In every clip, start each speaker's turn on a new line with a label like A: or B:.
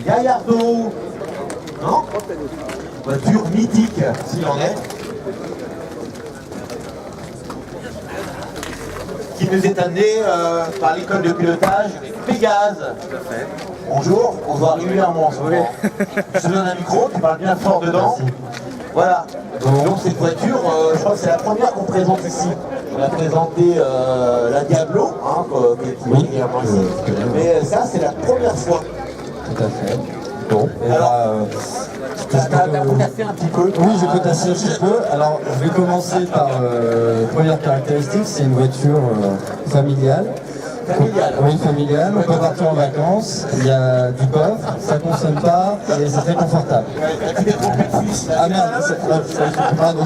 A: Gallardo. Non? Voiture mythique, s'il en est. Qui nous est amené par l'école de pilotage Pégase. Bonjour, on voit régulièrement en ce moment. Je te donne un micro, tu parles bien fort dedans. Voilà. Donc cette voiture, je crois que c'est la première qu'on présente ici. On a présenté la Diablo, hein, qui est un principe. Mais ça, c'est la première fois.
B: Tout à fait. Bon,
A: alors, t'as potassé un petit peu.
B: Oui, j'ai potassé un petit peu. Alors, je vais commencer par première caractéristique, c'est une voiture familiale.
A: Familiale.
B: Oui, familiale. On peut partir en vacances. Il y a du coffre, ça ne consomme pas et c'est très confortable. Ah merde, pardon.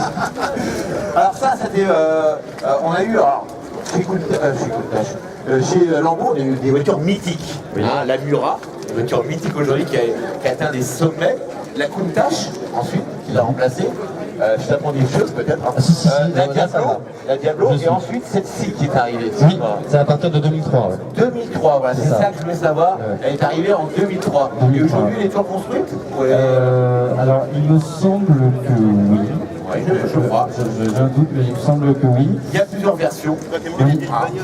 A: Alors ça, c'était, on a eu, alors, chez Lambeau, on a eu des voitures mythiques. Oui. Hein, la Mura, une voiture mythique aujourd'hui qui a atteint des sommets. La Countach, ensuite, qui l'a remplacée. Je t'apprends des choses peut-être. Hein. La Diablo, et ensuite celle-ci qui est arrivée.
B: Oui, c'est à partir de 2003. Ouais.
A: 2003, voilà, c'est ça que je voulais savoir. Ouais. Elle est arrivée en 2003. Et aujourd'hui, elle est toujours construite
B: alors, il me semble que oui.
A: Oui, je crois.
B: J'ai un doute, mais il me semble que oui.
A: Il y a plusieurs versions.
B: Oui,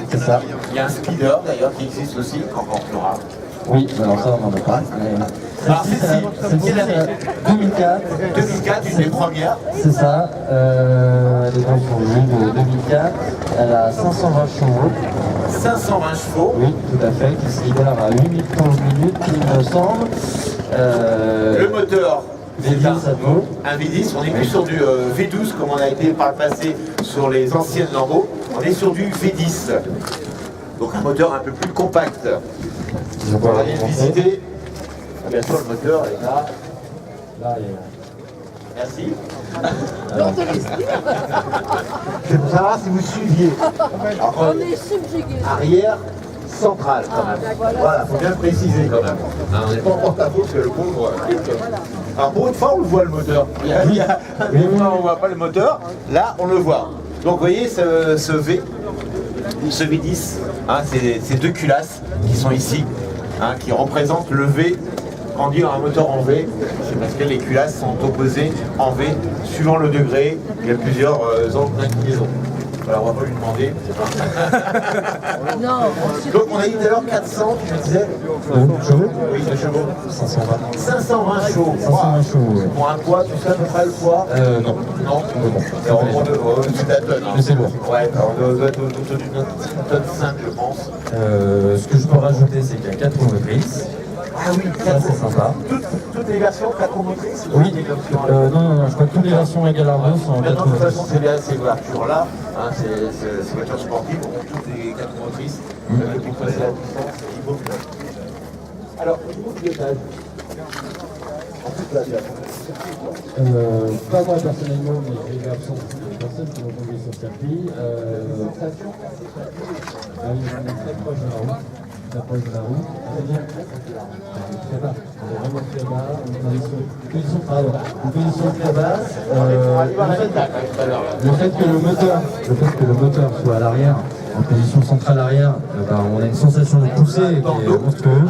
B: c'est ça.
A: Il y a un speeder d'ailleurs qui existe aussi, encore plus rare.
B: Oui, alors ça on n'en a pas.
A: Alors c'est l'année
B: 2004.
A: 2004, une des premières.
B: C'est ça. Elle est dans son jeu de 2004. Elle a 520 chevaux.
A: 520 chevaux.
B: Oui, tout à fait, qui se libère à 8000 tours minutes, il me semble.
A: Le moteur.
B: V10
A: un V10, on n'est plus sur du V12 comme on a été par le passé sur les anciennes Lambeau. On est sur du V10. Donc un moteur un peu plus compact. On va aller le visiter. Bien sûr, le moteur est là.
B: Là, il est là.
A: Merci. C'est pour savoir si vous suiviez. Alors,
C: on est subjugué.
A: Arrière, centrale quand même. Voilà, faut bien le préciser quand même. On n'est pas en porte-à-faux parce que le pauvre. Alors pour une fois, on le voit le moteur. Des fois, on ne voit pas le moteur. Là, on le voit. Donc, vous voyez ce V, ce V10, hein, ces deux culasses qui sont ici, hein, qui représentent le V. Quand on dit un moteur en V, c'est parce que les culasses sont opposées en V suivant le degré. Il y a plusieurs angles d'inclinaison. Voilà, on va pas lui demander.
C: Non.
A: Donc on a dit tout à l'heure 400, tu me disais
B: chevaux.
A: Oui, de chevaux.
B: 520.
A: 520 chevaux.
B: 520 chevaux, oui.
A: Pour un poids, tu sais à peu près le poids
B: Non.
A: Non. C'est en gros de la tonne.
B: Mais c'est lourd.
A: Ouais, on doit être autour d'une tonne 5, je pense.
B: Ce que je peux rajouter, c'est qu'il y a 4 roues motrices.
A: Ah oui,
B: ça c'est sympa.
A: Toutes les versions 4 roues motrices?
B: Oui, non, je crois que toutes les versions Gallardo sont en 4 roues motrices.
A: De toute façon, ces voitures-là, hein, ces voitures sportives ont toutes les 4 roues motrices. Pour passer la distance, il faut que... Alors, au niveau du pilotage, en toute l'aviation.
B: Pas moi personnellement, mais j'ai eu l'absence de personnes qui vont tomber sur le circuit. Station, on est très proche de la route. Approche de la route, c'est-à-dire très bas, on est vraiment très bas, on est une position très basse. Le fait que le moteur soit à l'arrière, en position centrale arrière, on a une sensation de poussée qui est monstrueuse.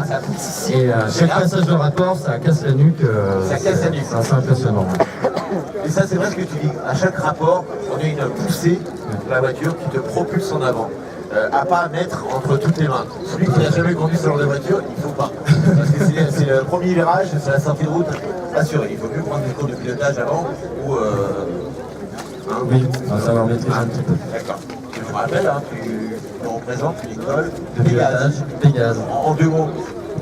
B: Et à chaque passage de rapport, ça casse la nuque. C'est assez impressionnant.
A: Et ça, c'est vrai ce que tu dis. À chaque rapport, on a une poussée de la voiture qui te propulse en avant. À pas mettre entre toutes les mains. Celui qui n'a jamais conduit ce genre de voiture, il ne faut pas. Parce que c'est le premier virage, c'est la sortie de route assurée. Il faut mieux prendre des cours de pilotage avant ou...
B: oui, on va savoir maîtriser un petit peu.
A: D'accord. Je me rappelle, hein, tu représentes l'école
B: de pilotage Pégase.
A: En 2 mots.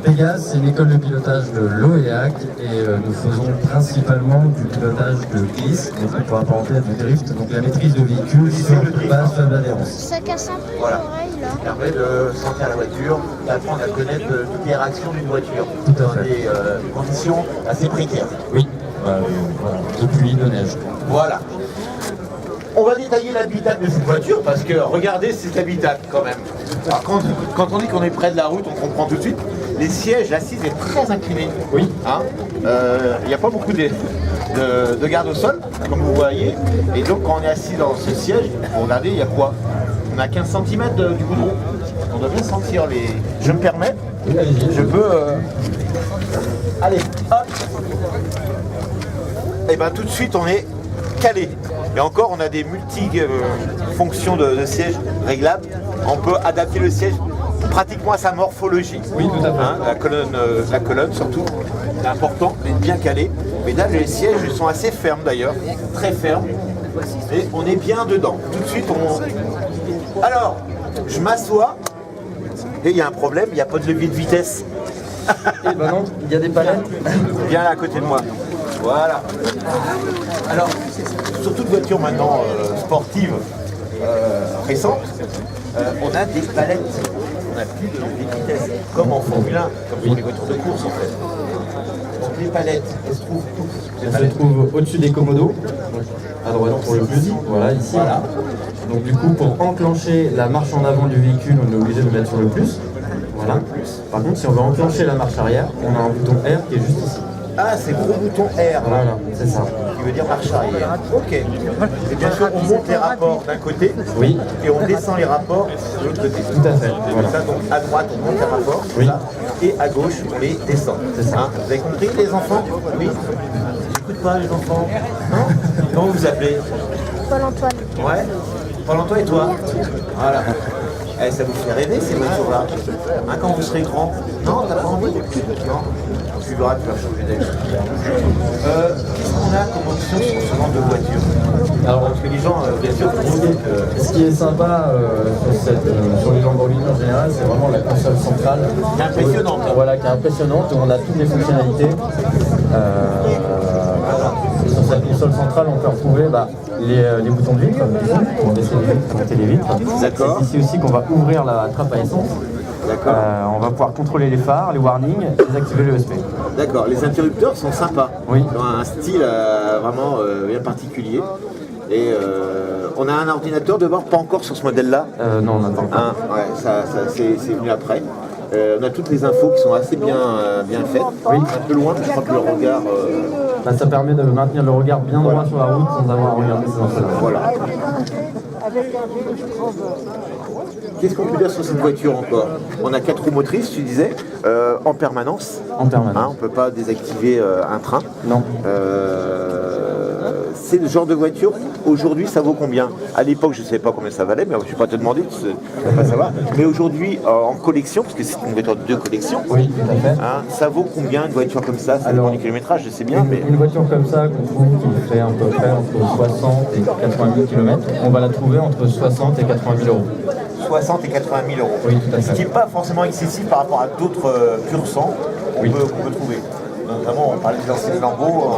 B: Pégase, c'est une école de pilotage de l'OEAC et nous faisons principalement du pilotage de glisse, donc on peut apparenter à du drift, donc la maîtrise de véhicule sur base faible adhérence.
C: Ça casse un peu l'oreille là.
A: Ça permet de sentir la voiture, d'apprendre à connaître toutes les réactions d'une voiture.
B: Tout à fait.
A: Dans des conditions assez précaires.
B: Oui, voilà, de pluie, de neige.
A: Voilà. On va détailler l'habitacle de cette voiture parce que regardez cet habitacle quand même. Alors quand on dit qu'on est près de la route, on comprend tout de suite. Les sièges, l'assise est très inclinée.
B: Oui.
A: Il n'y a pas beaucoup de garde au sol, comme vous voyez. Et donc quand on est assis dans ce siège, vous regardez, il y a quoi? On a 15 cm du goudron. On doit bien sentir les... Je me permets,
B: Oui, allez-y.
A: je peux... Allez, hop. Et bien tout de suite on est calé. Et encore on a des multi-fonctions de siège réglables. On peut adapter le siège pratiquement à sa morphologie.
B: Oui, tout à fait.
A: La colonne surtout, c'est important d'être bien calé. Mais là les sièges ils sont assez fermes d'ailleurs, très fermes. Et on est bien dedans. Tout de suite on... Alors, je m'assois et il y a un problème, il n'y a pas de levier de vitesse.
D: Eh ben non, il y a des palettes.
A: Viens là à côté de moi. Voilà. Alors, sur toute voiture maintenant sportive récente, on a des palettes. On n'a plus de levier de vitesse, comme en Formule 1, comme sur les voitures de course en fait. Donc les palettes, elles se trouvent où?
D: Elles se trouvent au-dessus des commodos, à droite pour le plus. Voilà, ici.
A: Voilà.
D: Donc du coup, pour enclencher la marche en avant du véhicule, on est obligé de mettre sur le plus. Voilà. Par contre, si on veut enclencher la marche arrière, on a un bouton R qui est juste ici.
A: Ah, c'est gros bouton R.
D: Voilà, c'est ça.
A: Qui veut dire marche arrière. Ok. Et bien sûr, on monte les rapports d'un côté
D: Oui,
A: et on descend les rapports de l'autre côté.
D: tout à fait. Voilà.
A: Ça, donc à droite, on monte les rapports.
D: Oui.
A: Ça, et à gauche, on les descend.
D: C'est ça.
A: Hein, vous avez compris, les enfants? Oui. J'écoute pas, les enfants. Non? Comment vous vous appelez?
C: Paul-Antoine.
A: Ouais. Paul-Antoine et toi? Voilà. Eh, ça vous fait rêver ces voitures-là, hein, quand vous serez grand? Non, t'as pas envie? Non. Tu verras, tu vas changer d'avis. Qu'est-ce qu'on a comme option sur ce genre de voiture? Alors, parce que les gens, bien sûr, trouvent que...
D: Ce qui est sympa sur les Lamborghini en général, c'est vraiment la console centrale.
A: C'est impressionnant.
D: Voilà, qui est impressionnante, où on a toutes les fonctionnalités. Sur cette console centrale, on peut retrouver les boutons de vitre, pour baisser les vitres, pour monter les vitres.
A: D'accord.
D: C'est ici aussi qu'on va ouvrir la trappe à essence.
A: D'accord.
D: On va pouvoir contrôler les phares, les warnings, et désactiver le USB.
A: D'accord, les interrupteurs sont sympas.
D: Oui.
A: Ils ont un style vraiment bien particulier. Et on a un ordinateur de bord, pas encore sur ce modèle-là.
D: Non, on n'attend pas.
A: Hein, ouais, ça c'est venu après. On a toutes les infos qui sont assez bien faites.
D: Oui.
A: Un peu loin, je crois que le regard...
D: Ça permet de maintenir le regard bien droit sur la route sans avoir à regarder ses enfants.
A: voilà. Qu'est-ce qu'on peut dire sur cette voiture encore? On a 4 roues motrices, tu disais, en permanence.
D: En permanence.
A: Hein, on ne peut pas désactiver un train.
D: Non.
A: C'est le genre de voiture, aujourd'hui ça vaut combien? À l'époque je ne savais pas combien ça valait, mais je ne vais pas te demander, tu ne vas pas savoir. Mais aujourd'hui en collection, parce que c'est une voiture de collection,
D: Oui, tout à fait.
A: hein, ça vaut combien une voiture comme ça? Ça dépend du kilométrage, je sais bien, mais...
D: Une voiture comme ça qu'on trouve qui fait à peu près entre 60 et 80 000 km, on va la trouver entre 60 et 80 000 euros.
A: 60 et 80 000 euros.
D: Oui, tout à fait.
A: Ce qui n'est pas forcément excessif par rapport à d'autres pur sang qu'on peut trouver. Notamment, on parlait des anciennes Lambo.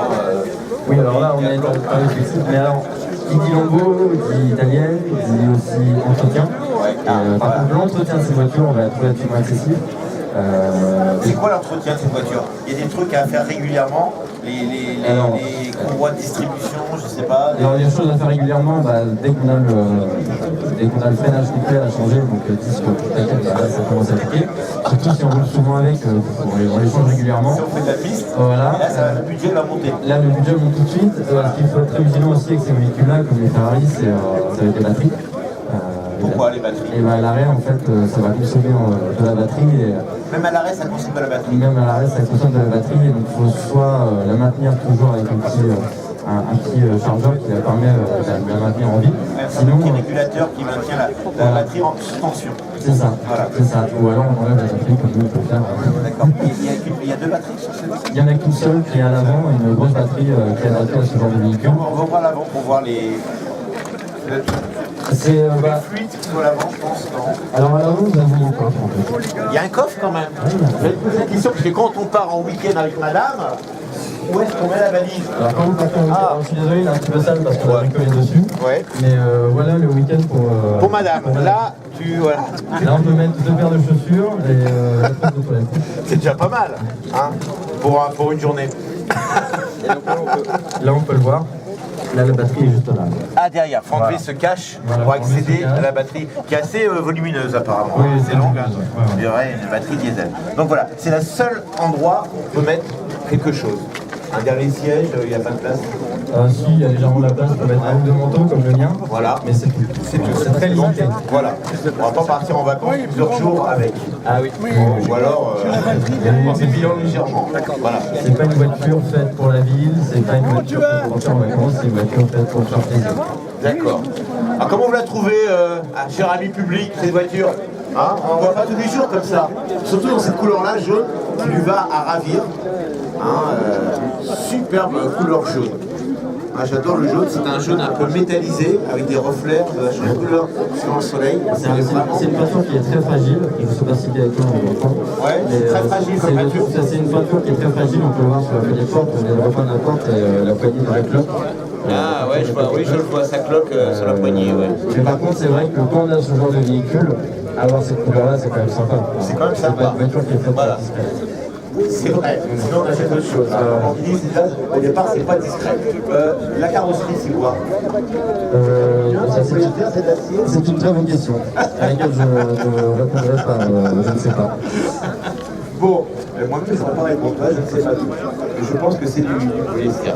D: Oui, alors là, on est dans le Suisse. Mais alors, qui dit Lambo, dit italienne, dit aussi entretien. Par contre, l'entretien de ces voitures, on va la trouver relativement accessible.
A: C'est quoi l'entretien de cette voiture? Il y a des trucs à faire régulièrement, les convois de distribution, je sais pas.
D: Alors, il y a des choses à faire régulièrement dès qu'on a le freinage complet à changer, donc disque, là, ça commence à piquer. Surtout si on roule souvent avec, on les change régulièrement.
A: Si on fait de la piste,
D: Voilà.
A: et là, le budget va monter.
D: Là, le budget monte tout de suite. Ce qu'il faut être très vigilant aussi avec ces véhicules-là, comme les Ferrari, c'est avec les batteries.
A: Pourquoi les batteries?
D: Et à l'arrêt, en fait, ça va consommer de la batterie.
A: Même à l'arrêt, ça consomme de la batterie.
D: Même à l'arrêt, ça consomme de la batterie. Et donc, il faut soit la maintenir toujours avec un petit chargeur qui la permet de la maintenir en vie.
A: Sinon, un petit régulateur qui maintient la batterie en suspension.
D: C'est ça.
A: Voilà.
D: C'est ça. Ou alors, on enlève la batterie comme nous, on peut faire.
A: D'accord. Il y a 2 batteries sur cette voiture?
D: Il y en a qu'une seule qui est à l'avant, une grosse batterie qui est adaptée à ce genre de véhicule.
A: On va voir l'avant pour voir
D: C'est
A: fluide qui soit à l'avant, je pense. Non.
D: alors à l'avant, nous avons un coffre en fait.
A: Il y a un coffre quand même. Je vais te poser la question parce que quand on part en week-end avec madame, où est-ce qu'on met la valise?
D: Alors quand vous partez en week-end, je suis désolé, il est un petit peu sale parce qu'on a bricolé dessus.
A: Ouais.
D: Mais voilà le week-end
A: Pour madame. Là, voilà.
D: Là on peut mettre 2 paires de chaussures et la trousse de toilette.
A: C'est déjà pas mal, hein, pour une journée.
D: Là on peut le voir. Là la batterie est juste là.
A: Ah derrière, faut enlever ce cache pour accéder à la batterie qui est assez volumineuse apparemment.
D: Oui,
A: c'est long, hein.
D: ouais.
A: On dirait une batterie diesel. Donc voilà, c'est le seul endroit où on peut mettre quelque chose. Derrière les sièges, il n'y a pas de place.
D: Si, il y a légèrement de la place pour mettre un ou deux manteaux comme le mien.
A: Voilà.
D: Mais c'est tout. C'est très limité.
A: Voilà. On va pas partir en vacances plusieurs jours avec.
D: Ah oui.
A: Ou alors, c'est bilan légèrement. Voilà.
D: C'est pas une voiture faite pour la ville, c'est pas une voiture pour partir en vacances, c'est une voiture faite pour faire plaisir.
A: D'accord. Alors comment vous la trouvez, cher ami public, cette voiture? Hein, on ne voit pas tous les jours comme ça. Surtout dans cette couleur-là, jaune, qui lui va à ravir. Hein, superbe couleur jaune. Ah, j'adore le jaune, c'est un jaune un peu métallisé, avec des reflets de la chaque couleur sur le soleil.
D: C'est une peinture qui est très fragile, je ne sais pas si tu es avec toi en même temps.
A: Ouais, c'est très fragile comme peinture.
D: C'est une peinture qui est très fragile, on peut le voir sur la poignée de porte, on vient de repeindre la porte et la poignée de la cloque.
A: Ah ouais, oui, je le vois, ça cloque sur la poignée, ouais.
D: Mais par contre, c'est vrai que quand on a ce genre de véhicule, avoir cette couleur-là, c'est quand même sympa.
A: C'est quand même
D: C'est pas
A: sympa.
D: une voiture qui est faite
A: Voilà.
D: pour discrète.
A: C'est vrai, sinon on achète autre chose. On dit déjà, au départ, c'est pas discret. La carrosserie, c'est quoi?
D: C'est une très bonne question, à laquelle je ne répondrai pas, je ne sais pas.
A: Bon, moi-même, je ne saurais pas répondre, je ne sais pas tout. Mais je pense que c'est du polystyrène.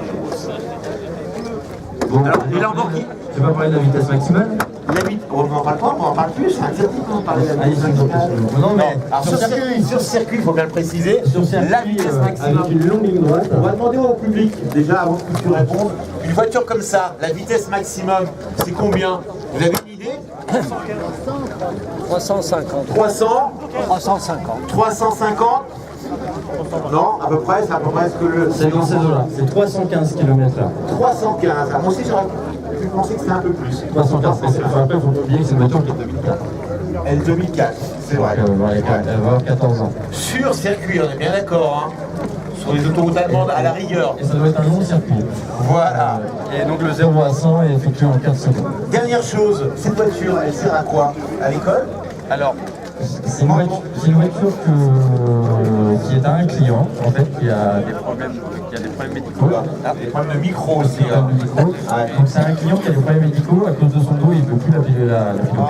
D: Bon,
A: Alors, et là encore qui?
D: tu vas parler de la vitesse maximale?
A: On n'en parle pas, on en parle plus, c'est interdit qu'on en parle de la vitesse maximale.
D: Non, mais
A: Alors sur circuit, il faut bien le préciser,
D: sur circuit,
A: la vitesse maximale.
D: avec une longue ligne droite.
A: On va demander au public, déjà avant que tu répondes, une voiture comme ça, la vitesse maximum, c'est combien? Vous avez une idée?
E: 350.
A: 300?
E: 350.
A: 350? Non, à peu près, c'est à peu près ce que le...
D: C'est dans ces eaux-là, c'est 315 km/h.
A: 315, ah, moi aussi j'aurais pu penser que c'était un peu plus.
D: 315, mais après, il faut pas oublier que c'est une voiture qui est 2004.
A: Elle 2004, c'est vrai.
D: Donc, elle va avoir 14 ans.
A: Sur circuit, on est bien d'accord, hein. Sur les autoroutes allemandes à la rigueur.
D: Et ça doit être un long circuit.
A: Voilà.
D: Et donc le 0 à 100 est effectué en 4 secondes.
A: Dernière chose, cette voiture, elle sert à quoi? À l'école?
E: Alors,
D: C'est une voiture qui est à un client, en fait, qui a des problèmes médicaux.
A: Des problèmes de micro aussi. Hein.
D: Donc c'est un client qui a des problèmes médicaux, à cause de son dos, il ne peut plus la piloter.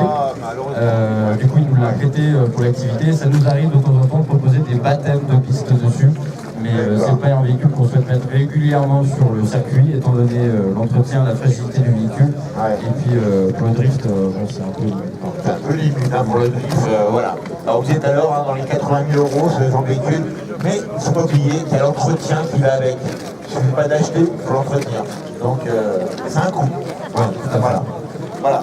A: Ah, malheureusement.
D: Du coup, il nous l'a prêté pour l'activité. Ça nous arrive de temps en temps de proposer des baptêmes de piste dessus. Mais c'est pas un véhicule qu'on souhaite mettre régulièrement sur le circuit, étant donné l'entretien, la fragilité du véhicule. Et puis pour le drift, bon, c'est un peu limite.
A: C'est un peu limite hein, pour le drift, voilà. Alors vous êtes à l'heure hein, dans les 80 000 € sur les gens de véhicule, mais il ne faut pas oublier qu'il y a l'entretien qui va avec. Il ne suffit pas d'acheter, il faut l'entretenir. Donc c'est un coût. Voilà. Voilà.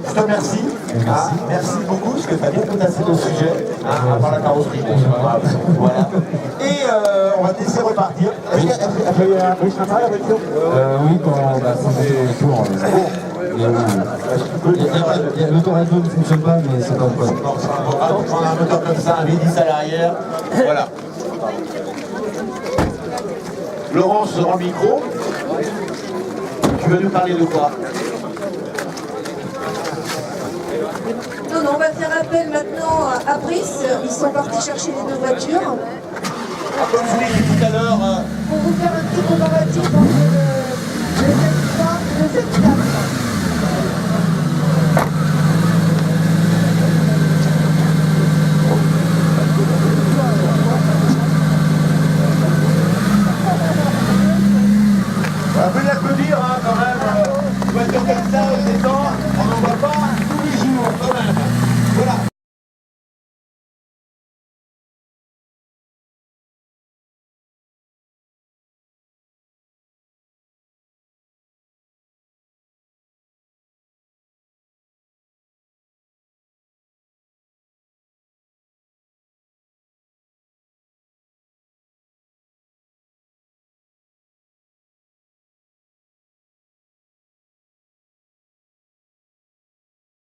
A: Je te remercie. Ah, merci beaucoup, parce que tu as bien potassé le sujet, hein, à part la carrosserie. Voilà. Et on va te laisser repartir. Est-ce qu'il y a un bruit sympa la voiture?
D: Oui, quand on va faire des tours. L'autoradio ne fonctionne pas, mais c'est pas un problème.
A: Non, c'est pas un problème. On a un moteur comme ça, un V10 à l'arrière. Voilà. Laurence rend le micro. Tu veux nous parler de quoi?
C: Non, on va faire appel maintenant à Brice. Ils sont partis chercher les deux voitures.
A: Comme je vous l'ai dit tout à l'heure,
C: Pour vous faire un petit comparatif entre